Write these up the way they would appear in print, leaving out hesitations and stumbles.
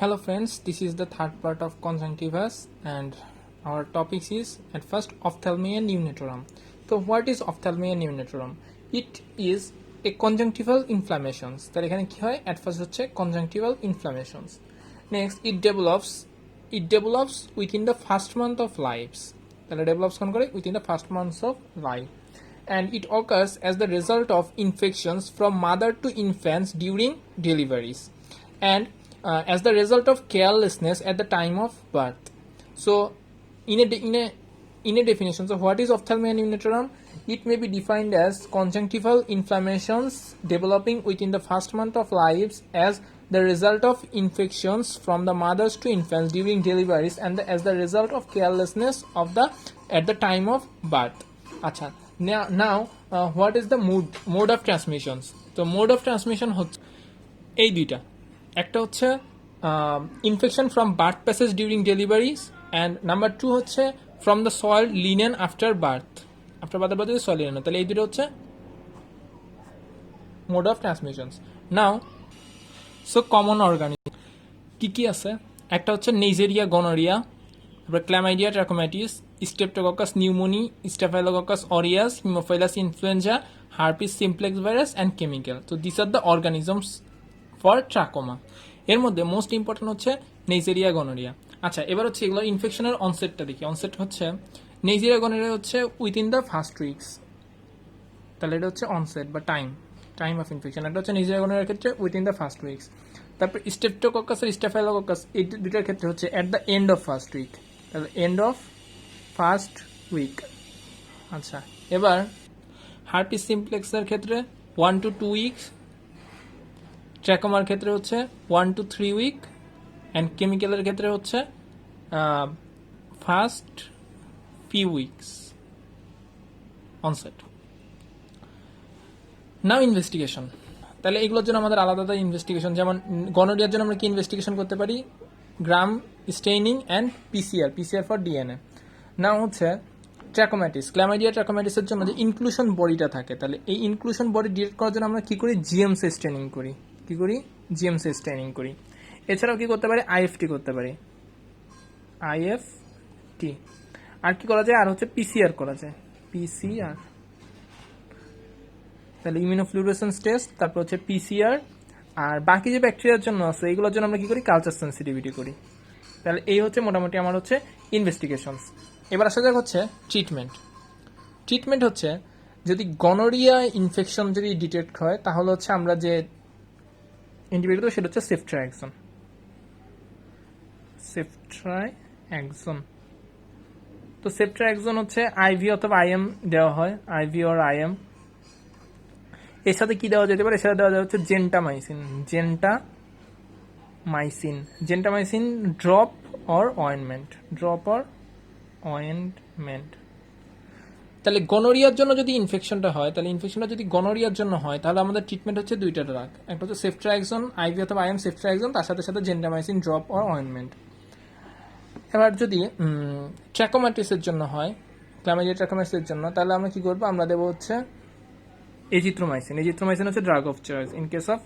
Hello friends, this is the third part of conjunctivus and our topic is at first ophthalmia neonatorum. So what is ophthalmia neonatorum? It is a conjunctival inflammations. তাহলে এখানে কি হয়? At first হচ্ছে conjunctival inflammations. Next it develops within the first month of lives. তাহলে develops কোন করে? Within the first months of life. And it occurs as the result of infections from mother to infants during deliveries. And as the result of carelessness at the time of birth. So, in a definition, so what is ophthalmia neonatorum? It may be defined as conjunctival inflammations developing within the first month of lives as the result of infections from the mothers to infants during deliveries and as the result of carelessness at the time of birth. Acha. Now what is the mode of transmissions? So mode of transmission হচ্ছে এই দুইটা একটা হচ্ছে infection from birth passage during deliveries and number 2 হচ্ছে from the soil linen after birth বাদে soil linen তাহলে এই দুটো হচ্ছে mode of transmissions now so common organism কি আছে একটা হচ্ছে নেইজেরিয়া গনোরিয়া তারপরে chlamydia trachomatis streptococcus pneumoniae staphylococcus aureus haemophilus influenzae herpes simplex virus and chemical তো this are the organisms for trachoma এর মধ্যে মোস্ট ইম্পর্টেন্ট হচ্ছে নেইজেরিয়া গনোরিয়া আচ্ছা এবার হচ্ছে এগুলো ইনফেকশনের অনসেটটা দেখি অনসেট হচ্ছে নেইজেরিয়া গনোরিয়া হচ্ছে উইদিন দ্য ফার্স্ট উইকস তাহলে এটা হচ্ছে অনসেট বা টাইম অফ ইনফেকশন এটা হচ্ছে নেইজেরিয়া গনোরিয়ার ক্ষেত্রে উইদিন দ্য ফার্স্ট উইকস তারপর স্ট্রেপ্টোককাস আর স্টাফাইলোককাস এই দুটার ক্ষেত্রে হচ্ছে at the end of first week তাহলে এন্ড অফ ফার্স্ট উইক আচ্ছা এবার হার্পিস সিমপ্লেক্সের ক্ষেত্রে 1 to 2 উইকস ট্র্যাকোমার ক্ষেত্রে হচ্ছে 1 to 3 উইক অ্যান্ড কেমিক্যালের ক্ষেত্রে হচ্ছে ফার্স্ট ফিউ উইকস অনসেট নাও ইনভেস্টিগেশন তাহলে এগুলোর জন্য আমাদের আলাদা আলাদা ইনভেস্টিগেশন যেমন গনোরিয়ার জন্য আমরা কি ইনভেস্টিগেশন করতে পারি gram staining and PCR for DNA now হচ্ছে ট্র্যাকোমাইটিস ক্ল্যামাইডিয়া ট্র্যাকোমাইটিসের জন্য যে ইনক্লুশন বডিটা থাকে তাহলে এই ইনক্লুশন বডি ডিটেক্ট করার জন্য আমরা কি করি জিএমসি স্টেনিং করি জিএমসি স্টেনিং করি এছাড়াও কি করতে পারি আইএফটি করতে পারি আইএফটি আর কি করা যায় আর হচ্ছে পিসিআর করা যায় পিসিআর তাহলে ইমিউনোফ্লুরেসেন্স টেস্ট তারপর হচ্ছে পিসিআর আর বাকি যে ব্যাকটেরিয়ার জন্য আছে এগুলোর জন্য আমরা কি করি কালচার সেন্সিটিভিটি করি তাহলে এই হচ্ছে মোটামুটি আমার হচ্ছে ইনভেস্টিগেশনস এবার আসা যাক হচ্ছে ট্রিটমেন্ট হচ্ছে যদি গনোরিয়া ইনফেকশন যদি ডিটেক্ট হয় তাহলে হচ্ছে আমরা যে অ্যান্টিবায়োটিক সেটা হচ্ছে সেফট্রাইএক্সন তো সেফট্রাইএক্সন হচ্ছে আইভি অথবা আইএম দেওয়া হয় আইভি অর আইএম এর সাথে কি দেওয়া যেতে পারে এর সাথে দেওয়া যায় হচ্ছে জেন্টামাইসিন ড্রপ অর অয়েন্টমেন্ট তাহলে গনোরিয়ার জন্য যদি ইনফেকশনটা হয় তাহলে ইনফেকশনটা যদি গনোরিয়ার জন্য হয় তাহলে আমাদের ট্রিটমেন্ট হচ্ছে দুইটা ড্রাগ একটা হচ্ছে সেফট্রাইএক্সন আইভি অথবা আইএম সেফট্রাইএক্সন তার সাথে সাথে জেন্টামাইসিন ড্রপ অর অয়েন্টমেন্ট এবার যদি ট্র্যাকোমাইটিসের জন্য হয় ক্ল্যামাইডিয়া ট্র্যাকোমাইটিসের জন্য তাহলে আমরা কি করবো আমরা দেবো হচ্ছে এজিথ্রোমাইসিন হচ্ছে drug of choice in case of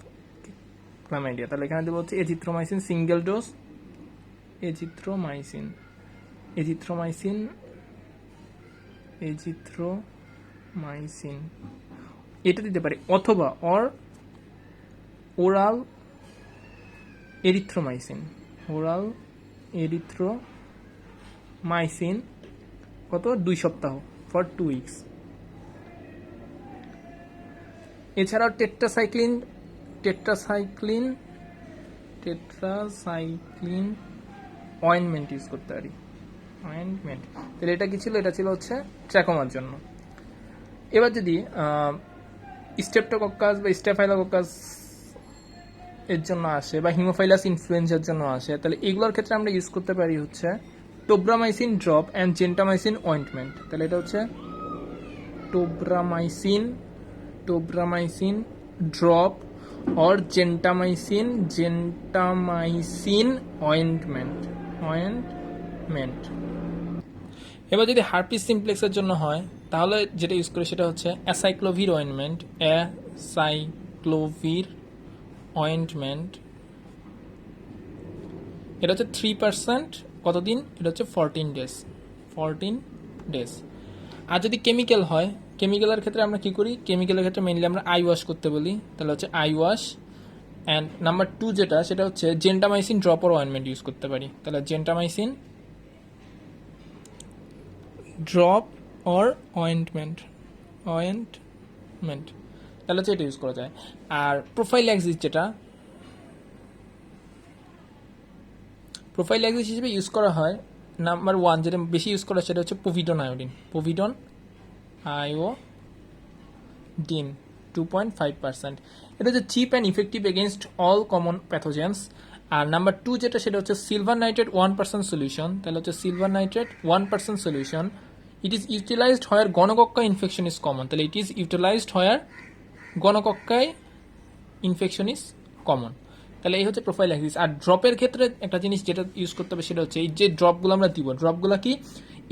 chlamydia তাহলে এখানে দেবো হচ্ছে এজিথ্রোমাইসিন সিঙ্গেল ডোজ এজিথ্রোমাইসিন এটা দিতে পারি অথবা ওরাল এরিথ্রোমাইসিন কত 2 সপ্তাহ ফর 2 উইকস এছাড়াও টেট্রাসাইক্লিন অয়েন্টমেন্ট ইউজ করতে পারি তাহলে এটা কি ছিল এটা ছিল হচ্ছে ট্র্যাকোমার জন্য এবার যদি স্ট্রেপ্টোকক্কাস বা স্টাফাইলোকক্কাস এর জন্য আসে বা হিমোফাইলাস ইনফ্লুয়েঞ্জার জন্য আসে তাহলে এগুলোর ক্ষেত্রে আমরা ইউজ করতে পারি হচ্ছে tobramycin drop and gentamicin ointment তাহলে এটা হচ্ছে tobramycin drop or gentamicin ointment এবার যদি হার্পিস সিমপ্লেক্সের জন্য হয় তাহলে যেটা ইউজ করি সেটা হচ্ছে অ্যাসাইক্লোভির অয়েন্টমেন্ট এটা হচ্ছে 3%, কতদিন? এটা হচ্ছে 14 ডেজ, 14 ডেজ। আর যদি কেমিক্যাল হয়, কেমিক্যালের ক্ষেত্রে আমরা কি করি? কেমিক্যালের ক্ষেত্রে মেইনলি আমরা আই ওয়াশ করতে বলি, তাহলে হচ্ছে আই ওয়াশ। অ্যান্ড নাম্বার 2 যেটা, সেটা হচ্ছে gentamicin drop or ointment use করতে পারি, তাহলে জেন্টামাইসিন ড্রপ অর অয়েন্টমেন্ট, তাহলে হচ্ছে এটা ইউজ করা যায়। আর প্রোফাইল্যাক্সিস যেটা, প্রোফাইল্যাক্সিস হিসেবে ইউজ করা হয়, নাম্বার 1 যেটা বেশি ইউজ করা হয় সেটা হচ্ছে পোভিডন আয়োডিন, পোভিডন আয়োডিন 2.5%। এটা হচ্ছে cheap and effective against all common pathogens. আর নাম্বার 2 যেটা, সেটা হচ্ছে সিলভার নাইট্রেট 1% সলিউশন, তাহলে হচ্ছে silver nitrate 1% solution. It is utilized where gonococcal infection is common, তাহলে it is utilized where gonococcal infection is common. তাহলে এই হচ্ছে প্রোফাইল্যাক্সিস। আর ড্রপের ক্ষেত্রে একটা জিনিস যেটা ইউজ করতে হবে সেটা হচ্ছে এই যে ড্রপগুলো আমরা দিব, ড্রপগুলো কি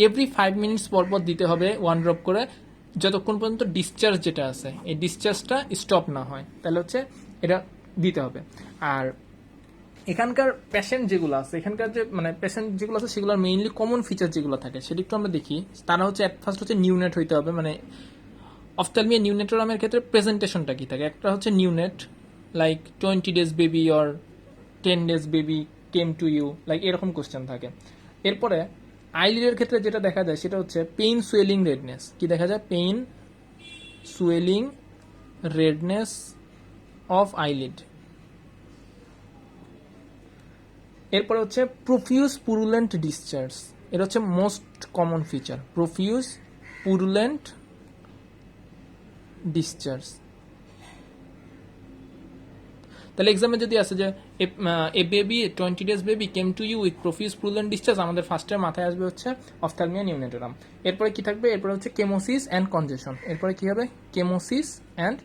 এভরি 5 মিনিটস পর পর দিতে হবে 1 ড্রপ করে, যতক্ষণ পর্যন্ত ডিসচার্জ যেটা আছে এই ডিসচার্জটা স্টপ না হয়, তাহলে হচ্ছে এটা দিতে হবে। আর এখানকার পেশেন্ট যেগুলো আছে, এখানকার যে মানে পেশেন্ট যেগুলো আছে সেগুলোর মেইনলি কমন ফিচার যেগুলো থাকে সেটা একটু আমরা দেখি। তারা হচ্ছে অ্যাট ফার্স্ট হচ্ছে নিউনেট হইতে হবে, মানে অফথ্যালমিয়া নিউনেটোরামের ক্ষেত্রে প্রেজেন্টেশনটা কি থাকে? একটা হচ্ছে neonate like 20 days baby or 10 days baby came to you, like এরকম কোশ্চেন থাকে। এরপরে আইলিডের ক্ষেত্রে যেটা দেখা যায় সেটা হচ্ছে পেইন সুয়েলিং রেডনেস, কি দেখা যায়? Pain swelling redness of eyelid. এরপরে হচ্ছে প্রফিউজ পুরুলেন্ট ডিসচার্জ, এটা হচ্ছে most common feature, profuse purulent discharge. তাহলে এক্সামে যদি আসে যে a baby 20 days baby came to you with profuse purulent discharge, আমাদের ফার্স্টের মাথায় আসবে হচ্ছে অফথ্যালমিয়া নিউনেটোরাম। এরপরে কি থাকবে? এরপরে হচ্ছে কেমোসিস অ্যান্ড কনজেশন। এরপরে কি হবে? কেমোসিস অ্যান্ড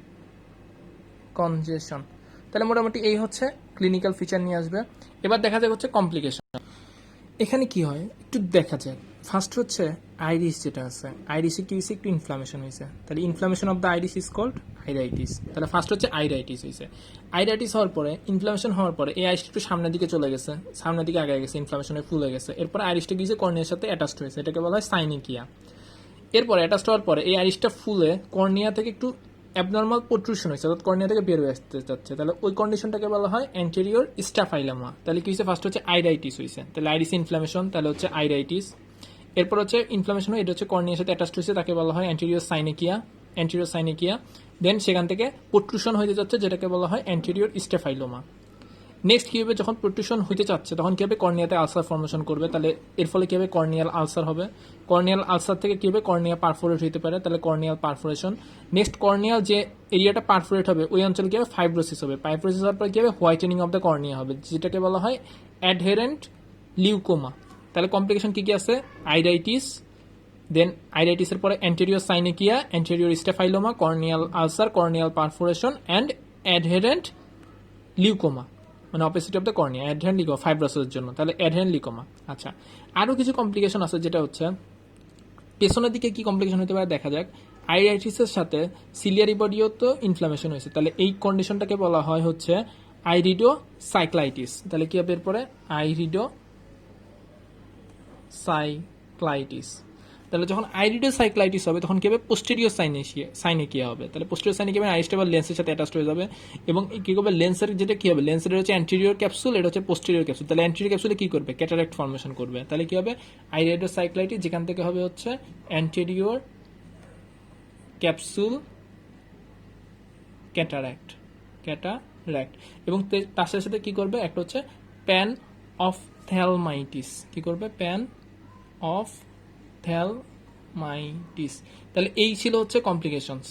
কনজেশন। তাহলে মোটামুটি এই হচ্ছে ক্লিনিক্যাল ফিচার নিয়ে আসবে। এবার দেখা যাক হচ্ছে কমপ্লিকেশন। এখানে কি হয় একটু দেখা যায়। ফার্স্ট হচ্ছে আইরিস যেটা আছে, আইরিসে কি হয়েছে? একটু ইনফ্লামেশন হয়েছে, তাহলে inflammation of the iris is called iritis. তাহলে ফার্স্ট হচ্ছে আইরাইটিস হয়েছে। আইরাইটিস হওয়ার পরে, ইনফ্লামেশন হওয়ার পরে এই আইরিসটা একটু সামনের দিকে চলে গেছে, সামনের দিকে আগে গেছে, ইনফ্লামেশনে ফুলে গেছে। এরপরে আইরিসটা গিয়েছে কর্নিয়ার সাথে অ্যাটাচড হয়েছে, এটাকে বলা হয় সাইনিকিয়া। এরপরে অ্যাটাচড হওয়ার পরে এই আইরিসটা ফুলে কর্নিয়া থেকে একটু অ্যাবনর্মাল প্রোট্রুশন হয়েছে, অর্থাৎ কর্নিয়া থেকে বের হয়ে আসতে যাচ্ছে, তাহলে ওই কন্ডিশনটাকে বলা হয় অ্যান্টেরিয়র স্টাফাইলামা। তাহলে কি হয়েছে? ফার্স্ট হচ্ছে আইরাইটিস হয়েছে, তাহলে আইরিস ইনফ্লামেশন, তাহলে হচ্ছে আইরাইটিস। এরপর হচ্ছে ইনফ্লামেশন, এটা হচ্ছে কর্নিয়ার সাথে অ্যাটাচড হয়েছে, তাকে বলা হয় অ্যান্টেরিয়র সাইনিকিয়া, অ্যান্টেরিয়র সাইনিকিয়া। দেন সেখান থেকে প্রোট্রুশন হয়ে যাচ্ছে, যেটাকে বলা হয় অ্যান্টেরিয়র স্টাফাইলোমা। নেক্সট কী হবে? যখন প্রোট্রুশন হইতে চাচ্ছে তখন কী হবে? কর্নিয়াতে আলসার ফর্মেশন করবে, তাহলে এর ফলে কী হবে? কর্নিয়াল আলসার হবে। কর্নিয়াল আলসার থেকে কী হবে? কর্নিয়া পারফোরেট হইতে পারে, তাহলে কর্নিয়াল পারফোরেশন। নেক্সট কর্নিয়াল যে এরিয়াটা পারফোরেট হবে ওই অঞ্চলে কী হবে? ফাইব্রোসিস হবে। ফাইব্রোসিস হওয়ার পরে কী হবে? হোয়াইটেনিং অফ দ্য কর্নিয়া হবে, যেটাকে বলা হয় অ্যাডহেরেন্ট লিউকোমা। তাহলে কমপ্লিকেশন কী কী আছে? আইরাইটিস, দেন আইরাইটিসের পরে anterior synechia, anterior staphyloma, corneal ulcer, corneal perforation and adherent leucoma, মানে opposite of the cornea, adherent leucoma ফাইব্রোসিসের জন্য, তাহলে অ্যাডহেরেন্ট লিকোমা। আচ্ছা, আরও কিছু কমপ্লিকেশন আছে, যেটা হচ্ছে পেছনের দিকে কি কমপ্লিকেশন হতে পারে দেখা যাক। আইরাইটিসের সাথে সিলিয়ারি বডিও তো ইনফ্লামেশন হয়েছে, তাহলে এই কন্ডিশনটাকে বলা হয় হচ্ছে আইরিডো সাইক্লাইটিস। তাহলে কি হবে এরপরে? আইরিডো সাইক্লাইটিস। তাহলে যখন আইরিডো সাইক্লাইটিস হবে তখন কি হবে? পোস্টেরিয়র সাইনিকিয়া হবে। তাহলে পোস্টেরিয়র সাইনিকিয়া মানে আইরিসটা লেন্সের সাথে অ্যাটাচড হয়ে যাবে, এবং কি করবে? লেন্সের যেটা কি হবে? লেন্সের হচ্ছে অ্যান্টেরিয়র ক্যাপসুল, এটা হচ্ছে পোস্টেরিয়র ক্যাপসুল। তাহলে অ্যান্টেরিয়র ক্যাপসুলে কি করবে? ক্যাটারাক্ট ফর্মেশন করবে। তাহলে কি হবে? আইরিডো সাইক্লাইটিস, যেখান থেকে হবে হচ্ছে অ্যান্টেরিয়র ক্যাপসুল ক্যাটারাক্ট, এবং তার সাথে কি করবে? একটা হচ্ছে প্যান অফ থ্যালমাইটিস। কি করবে? Panophthalmitis. তাহলে এই ছিল হচ্ছে complications.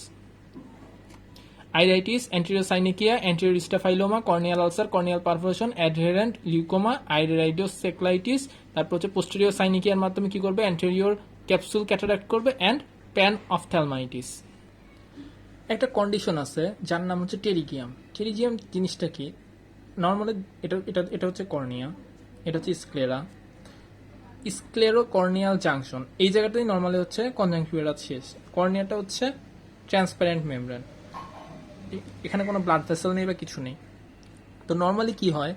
Iritis, anterior synechia, anterior staphyloma, corneal ulcer, corneal perforation, adherent leucoma, iridocyclitis. তারপর হচ্ছে পোস্টেরিয়র সাইনিকিয়ার মাধ্যমে কি করবে? অ্যান্টেরিয়র ক্যাপসুল ক্যাটারাক্ট করবে, অ্যান্ড প্যান অফ থ্যালমাইটিস। একটা কন্ডিশন আছে যার নাম হচ্ছে টেরিজিয়াম। টেরিজিয়াম জিনিসটা কি? নর্মালি এটা হচ্ছে কর্নিয়া, এটা হচ্ছে স্ক্লেরা, স্ক্লেরো কর্নিয়াল জাংশন। এই জায়গাটাই নর্মালি হচ্ছে কনজাংটিভা শেষ। কর্নিয়াটা হচ্ছে ট্রান্সপারেন্ট মেমব্রেন, এখানে কোনো ব্লাড ভেসেল নেই বা কিছু নেই। তো নর্মালি কি হয়?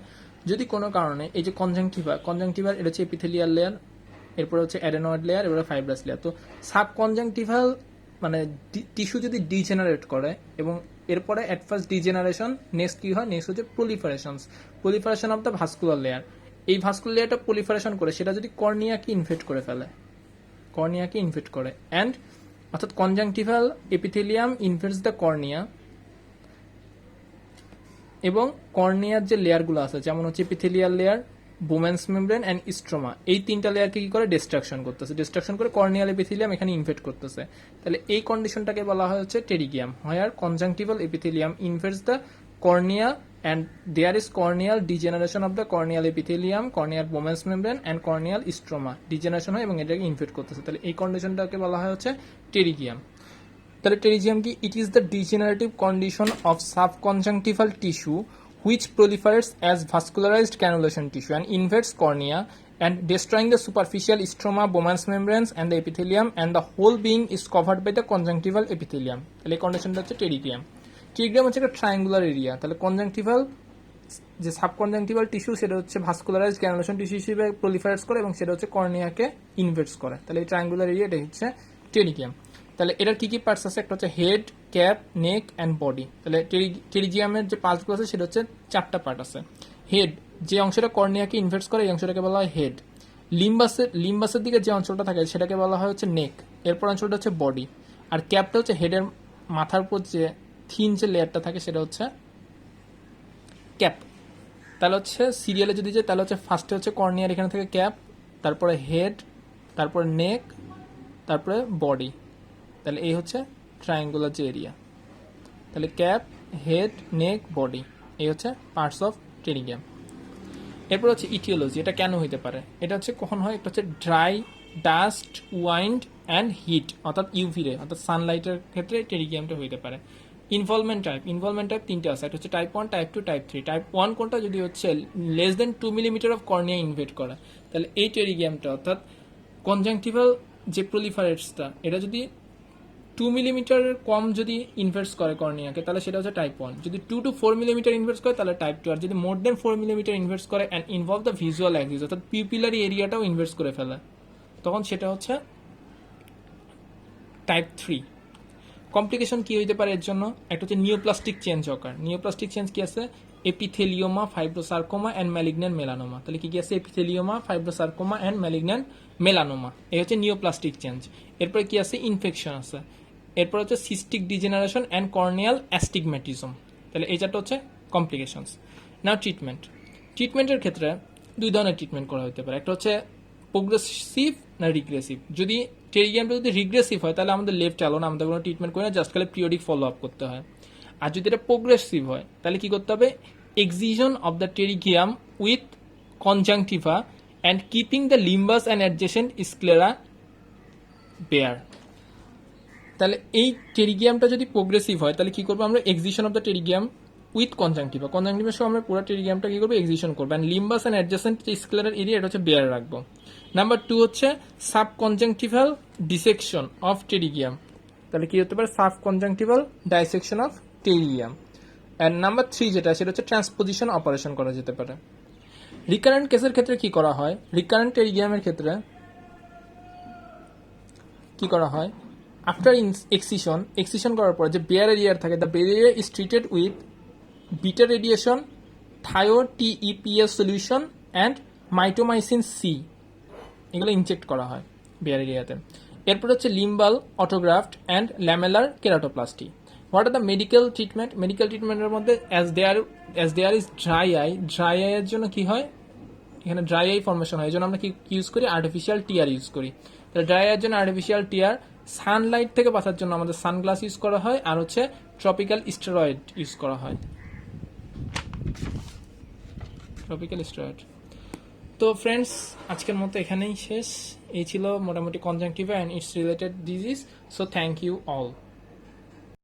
যদি কোনো কারণে এই যে কনজাংটিভার এটা হচ্ছে এপিথেলিয়াল লেয়ার, এরপরে হচ্ছে অ্যাডেনয়েড লেয়ার, এরপরে ফাইব্রাস লেয়ার। তো সাব কনজাংটিভাল মানে টিস্যু যদি ডিজেনারেট করে এবং এরপরে অ্যাট ফার্স্ট ডিজেনারেশন, নেক্সট কি হয়, নেক্সট হচ্ছে proliferation of the vascular layer. এই ভাস্কুলার লেয়ারটা প্রলিফারেশন করে সেটা যদি কর্নিয়াকে ইনফেক্ট করে ফেলে, অ্যান্ড অর্থাৎ conjunctival epithelium infects the cornea, এবং কর্নিয়ার যে লেয়ারগুলো আছে যেমন হচ্ছে epithelial layer, Bowman's membrane and stroma, এই তিনটা লেয়ারকে কি করে ডিস্ট্রাকশন করে কর্নিয়াল এপিথেলিয়াম এখানে ইনফেক্ট করতেছে। তাহলে এই কন্ডিশনটাকে বলা হয় হচ্ছে pterygium, where conjunctival epithelium infects the cornea and there is corneal degeneration of the corneal epithelium, corneal Bowman's membrane and corneal stroma, degeneration হয় এবং এটাকে ইনফেক্ট করতেছে। তাহলে এই কন্ডিশনটাকে বলা হয় হচ্ছে টেরিগিয়াম। তাহলে টেরিজিয়াম কি? It is the degenerative condition of subconjunctival tissue which proliferates as vascularized cannulation tissue and invades cornea and destroying the superficial stroma, Bowman's membranes and the epithelium, and the whole being is covered by the conjunctival epithelium. তাহলে এই কন্ডিশনটা হচ্ছে টেরিগিয়াম। টেরিগিয়াম হচ্ছে একটা triangular area. তাহলে conjunctival যে subconjunctival tissue সেটা হচ্ছে ভাস্কুলারাইজড ক্যানুলেশন টিস্যু হিসেবে প্রলিফারেটস করে এবং সেটা হচ্ছে কর্নিয়াকে ইনভেটস করে। তাহলে এই ট্রায়াঙ্গুলার এরিয়া এটা হচ্ছে টেরিগিয়াম। তাহলে এটার কি কি পার্টস আছে? একটা হচ্ছে head, cap, neck and body. তাহলে টেরিজিয়ামের যে পার্টসগুলো আছে সেটা হচ্ছে 4টা পার্ট আছে। হেড, যে অংশটা কর্নিয়াকে ইনভেটস করে এই অংশটাকে বলা হয় হেড। লিম্বাসের দিকে যে অঞ্চলটা থাকে সেটাকে বলা হয় হচ্ছে নেক। এরপর অঞ্চলটা হচ্ছে বডি। আর ক্যাপটা হচ্ছে হেডের মাথার উপর যে থিন যে লেয়ারটা থাকে সেটা হচ্ছে ক্যাপ। তাহলে হচ্ছে সিরিয়ালে যদি যায় তাহলে হচ্ছে ফার্স্টে হচ্ছে কর্নিয়ার এখানে থেকে ক্যাপ, তারপরে হেড, তারপরে নেক, তারপরে বডি। তাহলে এই হচ্ছে ট্রায়াঙ্গুলার যে এরিয়া। তাহলে ক্যাপ, হেড, নেক, বডি, এই হচ্ছে পার্টস অফ টেরিগিয়াম। এরপর হচ্ছে ইটিওলজি, এটা কেন হইতে পারে? এটা হচ্ছে কখন হয়? এটা হচ্ছে dry, dust, wind and heat, অর্থাৎ ইউভি রে অর্থাৎ সানলাইটের ক্ষেত্রে টেরিগিয়ামটা হইতে পারে। ইনভলভমেন্ট টাইপ 3টা আছে, একটা হচ্ছে টাইপ 1, টাইপ 2, টাইপ 3। টাইপ 1 কোনটা? যদি হচ্ছে less than 2 millimetre of cornea invade করে, তাহলে এই টেরিগিয়ামটা অর্থাৎ কনজাংটিভাল যে প্রলিফারেটসটা এটা যদি 2 মিলিমিটারের কম যদি ইনভেটস করে কর্নিয়াকে তাহলে সেটা হচ্ছে টাইপ 1। যদি 2 to 4 মিলিমিটার ইনভেটস করে তাহলে টাইপ 2। আর যদি মোর দেন 4 মিলিমিটার ইনভেটস করে and involve the visual Axis অর্থাৎ পিউপিলারি এরিয়াটাও ইনভেটস করে ফেলে তখন সেটা হচ্ছে টাইপ 3। কমপ্লিকেশন কি হইতে পারে এর জন্য? একটা হচ্ছে neoplastic change occur. Neoplastic change কি আছে? Epithelioma, fibrosarcoma and malignant melanoma. তাহলে কি কি আছে? Epithelioma, fibrosarcoma and malignant melanoma, এই হচ্ছে নিওপ্লাস্টিক চেঞ্জ। এরপরে কি আছে? ইনফেকশন আছে। এরপর হচ্ছে cystic degeneration and corneal astigmatism. তাহলে এই চারটা হচ্ছে কমপ্লিকেশনস। নাও ট্রিটমেন্টের ক্ষেত্রে 2 ধরনের ট্রিটমেন্ট করা হতে পারে। একটা হচ্ছে প্রোগ্রেসিভ না রিগ্রেসিভ। যদি টেরিগিয়ামটা যদি রিগ্রেসিভ হয় তাহলে আমাদের লেফট অ্যালোন, আমাদের কোনো ট্রিটমেন্ট করে না, জাস্ট খালি পিরিয়ডিক ফলো আপ করতে হয়। আর যদি এটা প্রোগ্রেসিভ হয় তাহলে কি করতে হবে? Excision of the pterygium with conjunctiva and keeping the limbus and adjacent sclera bare. তাহলে এই টেরিগিয়ামটা যদি প্রোগ্রেসিভ হয় তাহলে কি করবো আমরা? Excision of the pterygium with conjunctiva সহ আমরা পুরো টেরিগিয়ামটা কি করবো? এক্সিশন করবো। অ্যান্ড লিম্বাস অ্যান্ড অ্যাডজেসেন্ট স্ক্লেরার এরিয়া এটা হচ্ছে বেয়ার রাখবো। নাম্বার 2 হচ্ছে সাবকনজাংটিভাল ডিসেকশন অফ টেরিগিয়াম। তাহলে কি হতে পারে? Subconjunctival dissection of টেরিগিয়াম। And number 3 যেটা সেটা হচ্ছে ট্রান্সপোজিশন অপারেশন করা যেতে পারে। রিকারেন্ট কেসের ক্ষেত্রে কি করা হয়? রিকারেন্ট টেরিগিয়ামের ক্ষেত্রে কি করা হয়? আফটার এক্সিশন করার পর যে বেয়ার এরিয়ার থাকে, the bare area is treated with beta radiation, thiotepa solution and mitomycin C, এগুলো ইনজেক্ট করা হয় বেয়ার এরিয়াতে। এরপর হচ্ছে limbal autograft and lamellar keratoplasty. What are the medical treatment? Medical ট্রিটমেন্টের মধ্যে অ্যাজ দেয়ার ইজ ড্রাই আইয়ের জন্য কি হয়? এখানে ড্রাই আই ফর্মেশন হয়, এই জন্য আমরা কি ইউজ করি? আর্টিফিশিয়াল টিয়ার ইউজ করি। তাহলে ড্রাই আইয়ের জন্য আর্টিফিশিয়াল টিয়ার, সানলাইট থেকে বাঁচার জন্য আমাদের সানগ্লাস ইউজ করা হয়, আর হচ্ছে ট্রপিক্যাল স্টেরয়েড ইউজ করা হয়। তো ফ্রেন্ডস, আজকের মতো এখানেই শেষ। এই ছিল মোটামুটি conjunctiva and its related disease. So thank you all.